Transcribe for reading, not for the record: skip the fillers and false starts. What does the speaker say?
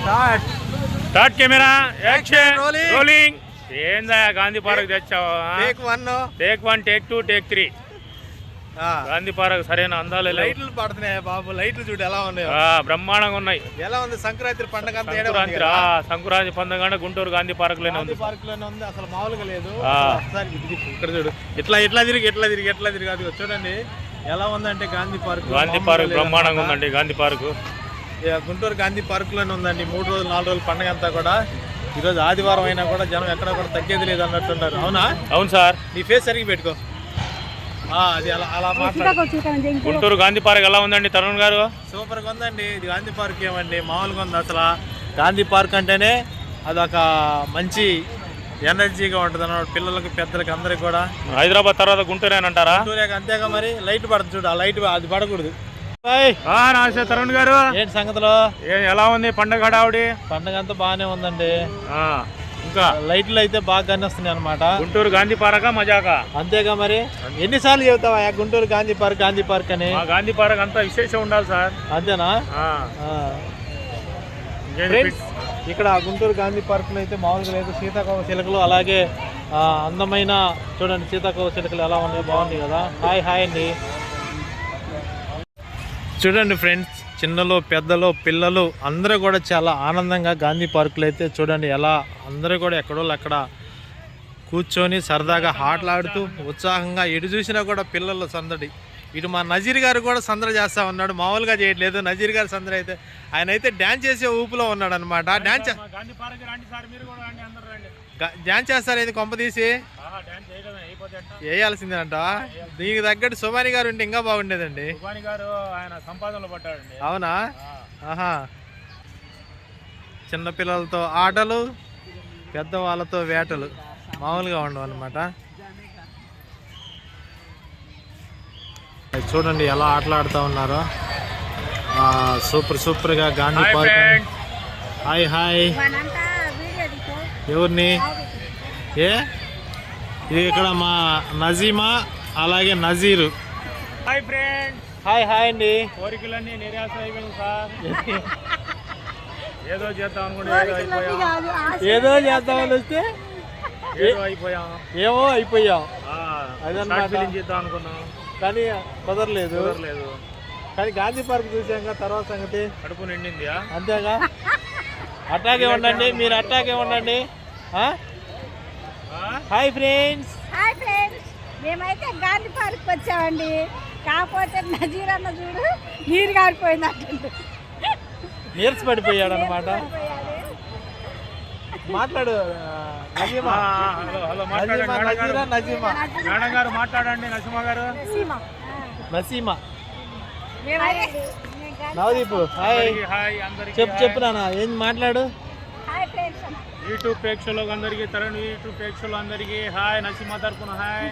Start camera action rolling. ఏందా Gandhi park తెచ్చావా? Take 1 take 2 take 3. Gandhi park సరైన అందాలు లైట్లు పడుతున్నాయి బాబు. లైట్లు చూడు ఎలా ఉన్నాయి, బ్రహ్మాండంగా ఉన్నాయి. ఎలా ఉంది సంక్రాంతి పండుగ? సంక్రాంతి పండుగ గుంటూరు గాంధీ పార్క్ లోనే ఉంది. అసలు మామూలుగా లేదు. ఇక్కడ చూడు, ఇట్లా తిరిగి అది చూడండి ఎలా ఉందంటే గాంధీ పార్క్ బ్రహ్మాండంగా ఉందండి. గాంధీ పార్క్ గుంటూరు గాంధీ పార్క్ లోనే ఉందండి. 3 రోజులు 4 రోజుల పండుగ అంతా కూడా. ఈరోజు ఆదివారం అయినా కూడా జనం ఎక్కడ కూడా తగ్గేది లేదు అన్నట్టున్నారు. అవునా? అవును సార్. నీ ఫేస్ సరిగి పెట్టుకో. అది అలా గుంటూరు గాంధీ పార్క్ ఎలా ఉందండి తరుణ్ గారు? సూపర్ గా ఉందండి. ఇది గాంధీ పార్క్ ఏమండి మామూలుగా ఉంది. అసలు గాంధీ పార్క్ అంటేనే అదొక మంచి ఎనర్జీగా ఉంటుంది అన్నమాట. పిల్లలకి పెద్దలకి అందరికి కూడా. హైదరాబాద్ తర్వాత గుంటూరే అంటారా? గుంటూరే అంతేగా మరి. లైట్ పడుతుంది చూడు, ఆ లైట్ అది పడకూడదు. నమస్తే తరుణ్ గారు. ఏంటి సంగతిలో? ఎలా ఉంది పండుగ హడావుడి? పండుగ అంతా బాగానే ఉందండి. ఇంకా లైట్లు అయితే బాగా కనిపిస్తున్నాయి అనమాట. గుంటూరు గాంధీ పార్క్ మజాకా. అంతేగా మరి. ఎన్నిసార్లు చెబుతావా గుంటూరు గాంధీ పార్క్ అని? గాంధీ పార్క్ అంతా విశేషం ఉండాలి సార్. అంతేనా? ఇక్కడ గుంటూరు గాంధీ పార్క్ లో అయితే మామూలుగా లేదు. సీతాకోక చిలుకలు అలాగే అందమైన చూడండి సీతాకోక చిలుకలు ఎలా ఉన్నాయి, బాగుంది కదా. హాయ్ అండి. చూడండి ఫ్రెండ్స్, చిన్నలు పెద్దలు పిల్లలు అందరూ కూడా చాలా ఆనందంగా గాంధీ పార్కులో అయితే చూడండి ఎలా అందరూ కూడా ఎక్కడో అక్కడ కూర్చొని సరదాగా ఆటలాడుతూ ఉత్సాహంగా ఎటు చూసినా కూడా పిల్లలు సందడి. ఇటు మా నజీర్ గారు కూడా సందడి చేస్తూ ఉన్నాడు, మామూలుగా చేయట్లేదు. నజీర్ గారు సందడి అయితే ఆయన అయితే డ్యాన్స్ చేసే ఊపులో ఉన్నాడు అనమాట. డ్యాన్స్ చేస్తారు అయితే కొంప తీసి వేయాల్సిందేనంట. దీనికి తగ్గట్టు సుబాని గారు ఉంటే ఇంకా బాగుండేదండి. అవునా? చిన్నపిల్లలతో ఆటలు, పెద్దవాళ్ళతో వేటలు మామూలుగా ఉండవు అనమాట. చూడండి ఎలా ఆటలాడుతూ ఉన్నారో. సూపర్గా గాంధీ పార్క్. హాయ్. ఎవరిని? ఇది ఇక్కడ మా నజీమా అలాగే నజీరు. Hi friends. హాయ్ అండి. కోరికలన్నీ నిరాశ అయిపోయింది సార్. ఏదో చేద్దాం అనుకుంటే ఏదో చేద్దామని వస్తే ఏమో అయిపోయాం. అదన్నమాట. చేద్దాం అనుకున్నాం కానీ కుదరలేదు. కానీ గాంధీ పార్క్ చూసాక తర్వాత సంగతి కడుపు నిండింది. అంతేగా. అట్టాగే ఉండండి మీరు, అట్టాగే ఉండండి. Hi friends. మేమైతే గాంధీ పార్క్ వచ్చామండి. కాకపోతే నజీర్ అన్న చూడు నీరు కారిపోయింది అట్లా నీరస పడిపోయాడు అనమాట. మాట్లాడు నజీమా. మేడం గారు మాట్లాడండి. నసీమా నవదీప్ హాయ్. చెప్పు నాన్న ఏం మాట్లాడు. యూట్యూబ్ ప్రేక్షకులందరికీ తరుణ్ యూట్యూబ్ ప్రేక్షకులందరికీ హాయ్. నసీమా తరపున హాయ్.